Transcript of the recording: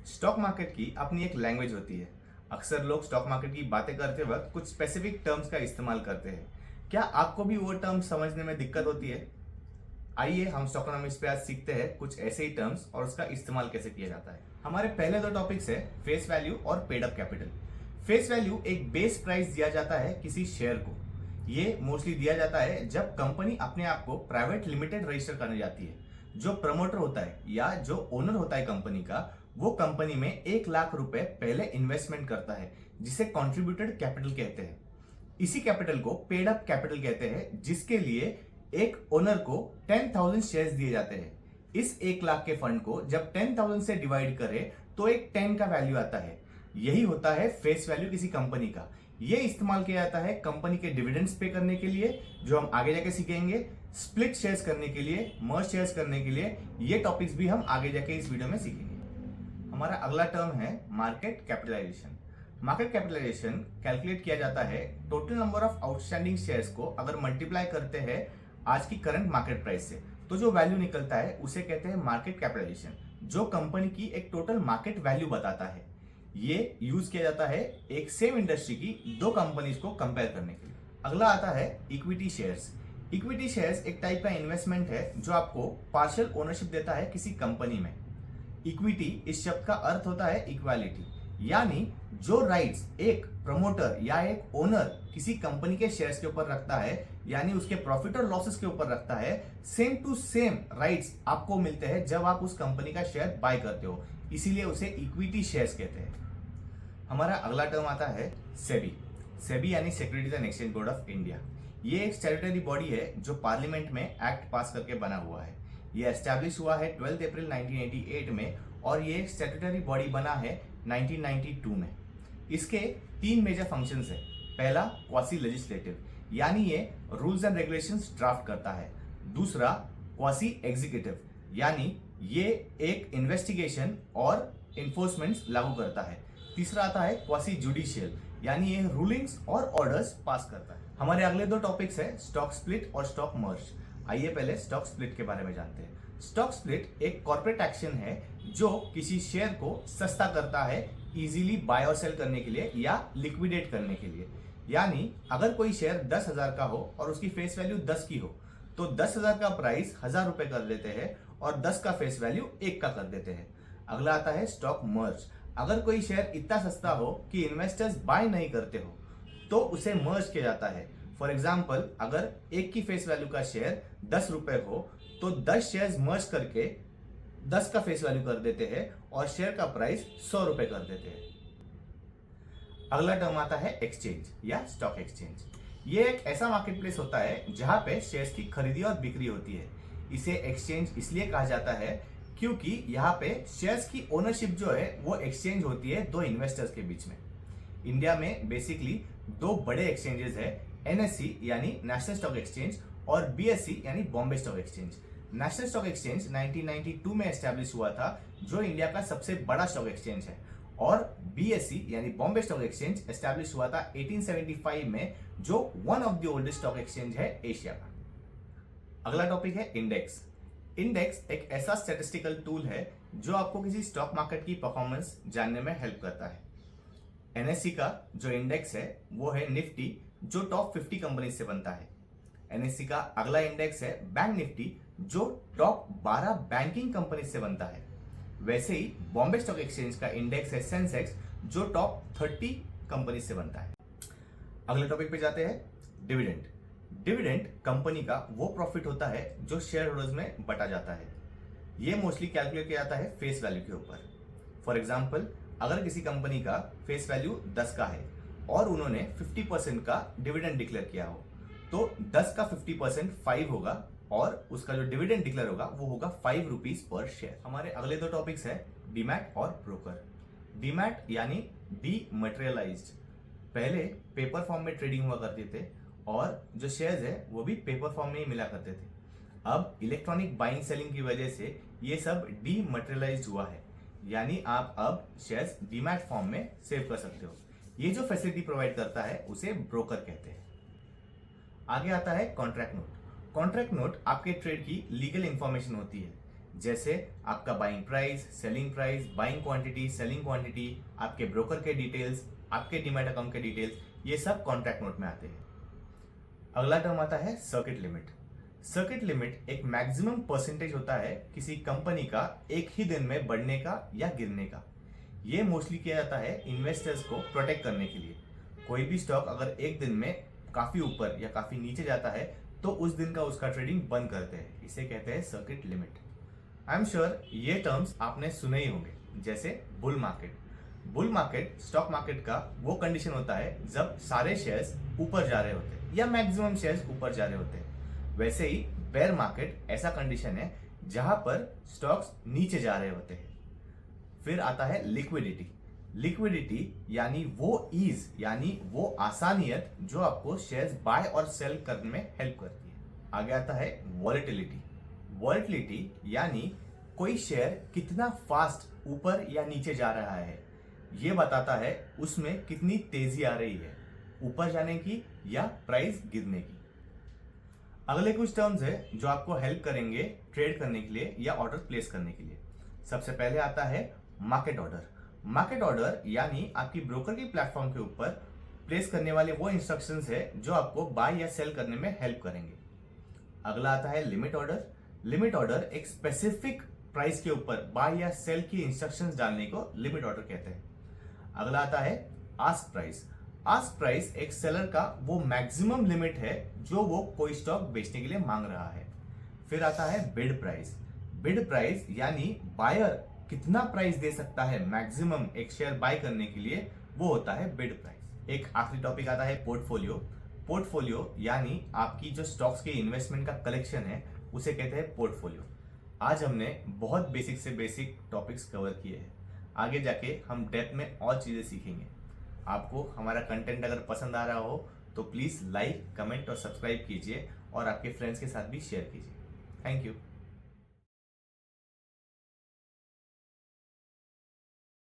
Stock market की अपनी एक लैंग्वेज होती है। अक्सर लोग स्टॉक मार्केट की बातें करते वक्त कुछ स्पेसिफिक टर्म्स का इस्तेमाल करते हैं। क्या आपको भी वो टर्म्स समझने में दिक्कत होती है? आइए हम स्टोकोनॉमिक्स पे आज सीखते हैं कुछ ऐसे ही टर्म्स और उसका इस्तेमाल कैसे किया जाता है। हमारे पहले दो टॉपिक्स है फेस वैल्यू और paid up capital. Face value एक बेस प्राइस दिया जाता है किसी शेयर को। ये मोस्टली दिया जाता है जब कंपनी अपने आप को प्राइवेट लिमिटेड रजिस्टर करने जाती है। जो प्रमोटर होता है या जो ओनर होता है कंपनी का, वो कंपनी में 1 लाख रुपए पहले इन्वेस्टमेंट करता है, जिसे कॉन्ट्रीब्यूटेड कैपिटल कहते हैं। इसी कैपिटल को पेड अप कैपिटल कहते हैं, जिसके लिए एक ओनर को 10,000 शेयर्स दिए जाते हैं। इस 1 लाख के फंड को जब 10,000 से डिवाइड करें तो एक 10 का वैल्यू आता है। यही होता है फेस वैल्यू किसी कंपनी का। यह इस्तेमाल किया जाता है कंपनी के डिविडेंड्स पे करने के लिए, जो हम आगे जाके सीखेंगे, स्प्लिट शेयर्स करने के लिए, मर्ज शेयर्स करने के लिए। ये टॉपिक्स भी हम आगे जाके इस वीडियो में सीखेंगे। हमारा अगला टर्म है market capitalisation. Market capitalisation calculate किया जाता है total number of outstanding shares को अगर मल्टीप्लाई करते हैं आज की करंट मार्केट प्राइस से, तो जो वैल्यू निकलता है उसे कहते हैं मार्केट कैपिटलाइजेशन, जो कंपनी की एक टोटल मार्केट वैल्यू बताता है। ये यूज किया जाता है एक सेम इंडस्ट्री की दो कंपनीज को कंपेयर करने के लिए। अगला आता है इक्विटी शेयर्स। इक्विटी शेयर्स एक टाइप का इन्वेस्टमेंट है जो आपको पार्शियल ओनरशिप देता है किसी कंपनी में। इक्विटी इस शब्द का अर्थ होता है इक्वालिटी, यानी जो राइट्स एक प्रमोटर या एक ओनर किसी कंपनी के शेयर्स के ऊपर रखता है, यानी उसके प्रॉफिट और लॉसेस के ऊपर रखता है, सेम टू सेम राइट्स आपको मिलते हैं जब आप उस कंपनी का शेयर बाय करते हो। इसीलिए उसे इक्विटी शेयर्स कहते हैं। हमारा अगला टर्म आता है सेबी। सेबी यानी securities and exchange board of India. ये एक स्टैट्यूटरी बॉडी है जो पार्लियामेंट में एक्ट पास करके बना हुआ है। ये एस्टैब्लिश हुआ है 12 अप्रैल 1988 में और ये एक स्टैट्यूटरी बॉडी बना है 1992 में। इसके 3 मेजर फंक्शंस है। पहला, क्वासी लेजिस्लेटिव, यानी ये रूल्स एंड रेगुलेशंस ड्राफ्ट करता है। दूसरा, क्वासी एग्जीक्यूटिव, यानी ये एक इन्वेस्टिगेशन और इन्फोर्समेंट लागू करता है। तीसरा आता है क्वासी जुडिशियल, यानी ये रूलिंग्स और ऑर्डर्स पास करता है। हमारे अगले दो टॉपिक्स है स्टॉक स्प्लिट और स्टॉक मर्ज। आइए पहले स्टॉक स्प्लिट के बारे में जानते हैं। स्टॉक स्प्लिट एक कॉर्पोरेट एक्शन है जो किसी शेयर को सस्ता करता है इजीली बाय और सेल करने के लिए या लिक्विडेट करने के लिए। यानी अगर कोई शेयर 10,000 का हो और उसकी फेस वैल्यू 10 की हो, तो 10,000 का प्राइस 1,000 रुपए कर देते हैं और 10 का फेस वैल्यू 1 का कर देते हैं। अगला आता है स्टॉक मर्ज। अगर कोई शेयर इतना सस्ता हो कि इन्वेस्टर्स बाय नहीं करते हो, तो उसे मर्ज किया जाता है। फॉर एग्जाम्पल, अगर एक की फेस वैल्यू का शेयर 10 रुपए हो, तो 10 शेयर्स मर्ज करके 10 का फेस वैल्यू कर देते हैं और शेयर का प्राइस 100 रुपए कर देते हैं। अगला टर्म आता है एक्सचेंज या स्टॉक एक्सचेंज। ये एक ऐसा मार्केट प्लेस होता है जहां पे शेयर्स की खरीदी और बिक्री होती है। इसे एक्सचेंज इसलिए कहा जाता है क्योंकि यहाँ पे शेयर्स की ओनरशिप जो है वो एक्सचेंज होती है दो इन्वेस्टर्स के बीच में। इंडिया में बेसिकली दो बड़े एक्सचेंजेस है, एनएससी यानी नेशनल स्टॉक एक्सचेंज और बीएससी यानी Bombay stock exchange. National stock exchange 1992 में एस्टैब्लिश हुआ था, जो इंडिया का सबसे बड़ा स्टॉक एक्सचेंज है, और बीएससी यानी बॉम्बे स्टॉक एक्सचेंज एस्टैब्लिश हुआ था 1875 में, जो one of the oldest stock exchange है एशिया का। अगला टॉपिक है इंडेक्स। इंडेक्स एक ऐसा स्टैटिस्टिकल टूल है जो आपको किसी स्टॉक मार्केट की परफॉर्मेंस जानने में हेल्प करता है। एनएससी का जो इंडेक्स है वो है निफ्टी, जो टॉप 50 कंपनी से बनता है। एनएससी का अगला इंडेक्स है बैंक निफ्टी, जो टॉप 12 बैंकिंग कंपनी से बनता है। वैसे ही बॉम्बे स्टॉक एक्सचेंज का इंडेक्स है सेंसेक्स, जो टॉप 30 कंपनी से बनता है। अगले टॉपिक पे जाते हैं डिविडेंड। डिविडेंड कंपनी का वो प्रॉफिट होता है जो शेयर होल्डर्स में बटा जाता है। ये मोस्टली कैलकुलेट किया जाता है फेस वैल्यू के ऊपर। फॉर एग्जाम्पल, अगर किसी कंपनी का फेस वैल्यू 10 का है और उन्होंने 50% का डिविडेंड डिक्लेयर किया हो, तो 10 का 50% 5 होगा और उसका जो डिविडेंड डिक्लेयर होगा वो होगा 5 रुपीज पर शेयर। हमारे अगले दो टॉपिक्स है डीमैट और ब्रोकर। डीमैट यानी डीमटेरियलाइज्ड। पहले पेपर फॉर्म में ट्रेडिंग हुआ करते थे और जो शेयर्स है वो भी पेपर फॉर्म में ही मिला करते थे। अब इलेक्ट्रॉनिक बाइंग सेलिंग की वजह से ये सब डीमटेरियलाइज्ड हुआ है, यानी आप अब शेयर्स डीमैट फॉर्म में सेव कर सकते हो। ये जो फैसिलिटी प्रोवाइड करता है उसे ब्रोकर कहते हैं। आगे आता है कॉन्ट्रैक्ट नोट। कॉन्ट्रैक्ट नोट आपके ट्रेड की लीगल इंफॉर्मेशन होती है। जैसे आपका buying price, selling price, buying quantity, selling quantity, आपके ब्रोकर के डिटेल्स, आपके डीमैट अकाउंट के डिटेल्स, ये सब कॉन्ट्रैक्ट नोट में आते हैं। अगला टर्म आता है सर्किट लिमिट। सर्किट लिमिट एक मैक्सिमम परसेंटेज होता है किसी कंपनी का एक ही दिन में बढ़ने का या गिरने का। ये मोस्टली किया जाता है इन्वेस्टर्स को प्रोटेक्ट करने के लिए। कोई भी स्टॉक अगर एक दिन में काफी ऊपर या काफी नीचे जाता है तो उस दिन का उसका ट्रेडिंग बंद करते हैं, इसे कहते हैं circuit limit. I am sure ये टर्म्स आपने सुने ही होंगे, जैसे bull market. Bull market stock market का वो कंडीशन होता है जब सारे शेयर्स ऊपर जा रहे होते हैं या मैक्सिमम शेयर्स ऊपर जा रहे होते हैं। वैसे ही बेयर मार्केट ऐसा कंडीशन है जहां पर स्टॉक्स नीचे जा रहे होते हैं। फिर आता है लिक्विडिटी। लिक्विडिटी यानी वो ईज, यानी वो आसानियत जो आपको शेयर्स बाय और सेल करने में हेल्प करती है। आगे आता है वॉलेटिलिटी। वॉलेटिलिटी यानी कोई शेयर कितना फास्ट ऊपर या नीचे जा रहा है, ये बताता है उसमें कितनी तेजी आ रही है, ऊपर जाने की या प्राइस गिरने की। अगले कुछ टर्म्स है जो आपको हेल्प करेंगे ट्रेड करने के लिए या ऑर्डर प्लेस करने के लिए। सबसे पहले आता है मार्केट ऑर्डर। मार्केट ऑर्डर यानी आपकी ब्रोकर की प्लेटफॉर्म के ऊपर प्लेस करने वाले वो इंस्ट्रक्शंस है जो आपको बाय या सेल करने में हेल्प करेंगे। अगला आता है लिमिट ऑर्डर। लिमिट ऑर्डर एक स्पेसिफिक प्राइस के ऊपर बाय या सेल की इंस्ट्रक्शंस डालने को लिमिट ऑर्डर कहते हैं। अगला आता है आस्क प्राइस। आस्क प्राइस एक सेलर का वो मैक्सिमम लिमिट है जो वो कोई स्टॉक बेचने के लिए मांग रहा है। फिर आता है बिड प्राइस। बिड प्राइस यानी बायर कितना प्राइस दे सकता है मैक्सिमम एक शेयर बाय करने के लिए, वो होता है बिड प्राइस। एक आखिरी टॉपिक आता है पोर्टफोलियो। पोर्टफोलियो यानी आपकी जो स्टॉक्स के इन्वेस्टमेंट का कलेक्शन है उसे कहते हैं पोर्टफोलियो। आज हमने बहुत बेसिक से बेसिक टॉपिक्स कवर किए हैं, आगे जाके हम डेप्थ में और चीज़ें सीखेंगे। आपको हमारा कंटेंट अगर पसंद आ रहा हो तो प्लीज़ लाइक, कमेंट और सब्सक्राइब कीजिए और आपके फ्रेंड्स के साथ भी शेयर कीजिए। Thank you.